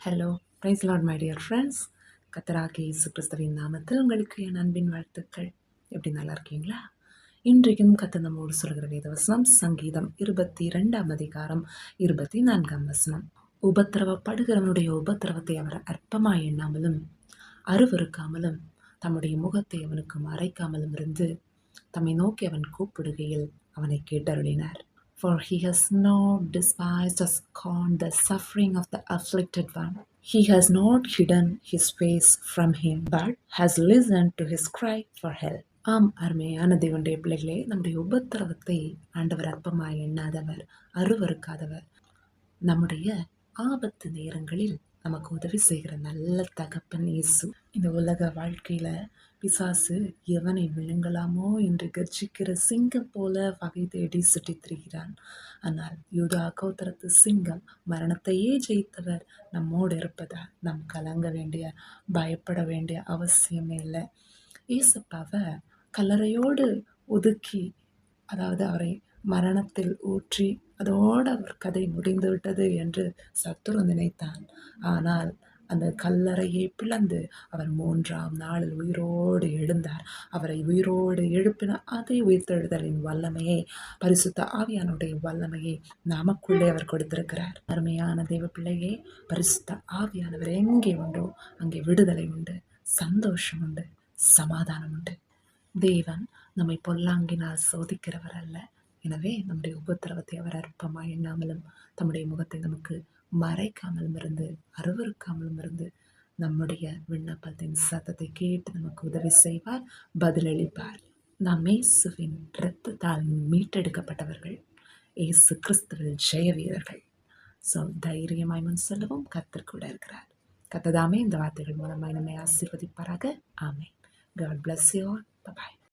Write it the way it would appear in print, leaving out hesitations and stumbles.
Hello, praise Lord my dear friends. கர்த்தராகிய இயேசு கிறிஸ்துவின் நாமத்தில் உங்களுக்கு என் அன்பின் வாழ்த்துக்கள். எப்படி நல்லா இருக்கீங்களா? இன்றைக்கும் கர்த்தர் நம்மோடு சொல்கிற வேதவசனம் சங்கீதம் 22ஆம் அதிகாரம் 24ஆம் வசனம். உபத்திரவப்படுகிறவனுடைய உபத்திரவத்தை அவர் அற்பமாய் எண்ணாமலும் அருவருக்காமலும் தம்முடைய முகத்தை அவனுக்கு மறைக்காமலும் இருந்து தம்மை நோக்கி அவன் கூப்பிடுகையில் அவனை கேட்டருளினார். For he has not despised or scorned the suffering of the afflicted one. He has not hidden his face from him, but has listened to his cry for help. ஆம், அருமையான தேவனுடைய பிள்ளைகளே, நம்முடைய உபத்திரவத்தை ஆண்டவர் அற்பமாய் எண்ணாதவர், அருவருக்காதவர். நம்முடைய ஆபத்து நேரங்களில் நமக்கு உதவி செய்கிற நல்ல தகப்பன் இயேசு. இந்த உலக வாழ்க்கையில பிசாசு எவனை விழுங்கலாமோ என்று கர்ஜிக்கிற சிங்கம் போல வகை தேடி சுற்றித் திரிகிறான். ஆனால் யூதா கோத்திரத்து சிங்கம் மரணத்தையே ஜெயித்தவர் நம்மோடு இருப்பதால் நாம் கலங்க வேண்டிய பயப்பட வேண்டிய அவசியமே இல்லை. ஏசப்பாவை கல்லறையோடு ஒதுக்கி, அதாவது அவரை மரணத்தில் ஊற்றி அதோடு அவர் கதை முடிந்து விட்டது என்று சத்துரு நினைத்தான். ஆனால் அந்த கல்லறையை பிளந்து அவர் 3ஆம் நாளில் உயிரோடு எழுந்தார். அவரை உயிரோடு எழுப்பின அதே உயிர்த்தெழுதலின் வல்லமையை, பரிசுத்த ஆவியானுடைய வல்லமையை நமக்குள்ளே அவர் கொடுத்திருக்கிறார். அருமையான தேவ பிள்ளையே, பரிசுத்த ஆவியானவர் எங்கே உண்டோ அங்கே விடுதலை உண்டு, சந்தோஷம் உண்டு, சமாதானம் உண்டு. தேவன் நம்மை பொல்லாங்கினால் சோதிக்கிறவர் அல்ல. எனவே நம்முடைய உபத்திரவத்தை அவர் அற்பமாய் எண்ணாமலும் தம்முடைய முகத்தை நமக்கு மறைக்காமலும் இருந்து அருவருக்காமலும் இருந்து நம்முடைய விண்ணப்பத்தின் சத்தத்தை கேட்டு நமக்கு உதவி செய்வார், பதிலளிப்பார். நாம் இயேசுவின் இரத்தத்தால் மீட்டெடுக்கப்பட்டவர்கள், இயேசு கிறிஸ்துவில் ஜெய வீரர்கள். ஸோ தைரியமாய் முன் செல்லவும் கர்த்தர் கூட இருக்கிறார். கர்த்தர் தாமே இந்த வார்த்தைகள் மூலமாய் நம்மை ஆசீர்வதிப்பாராக. ஆமென். God bless you all.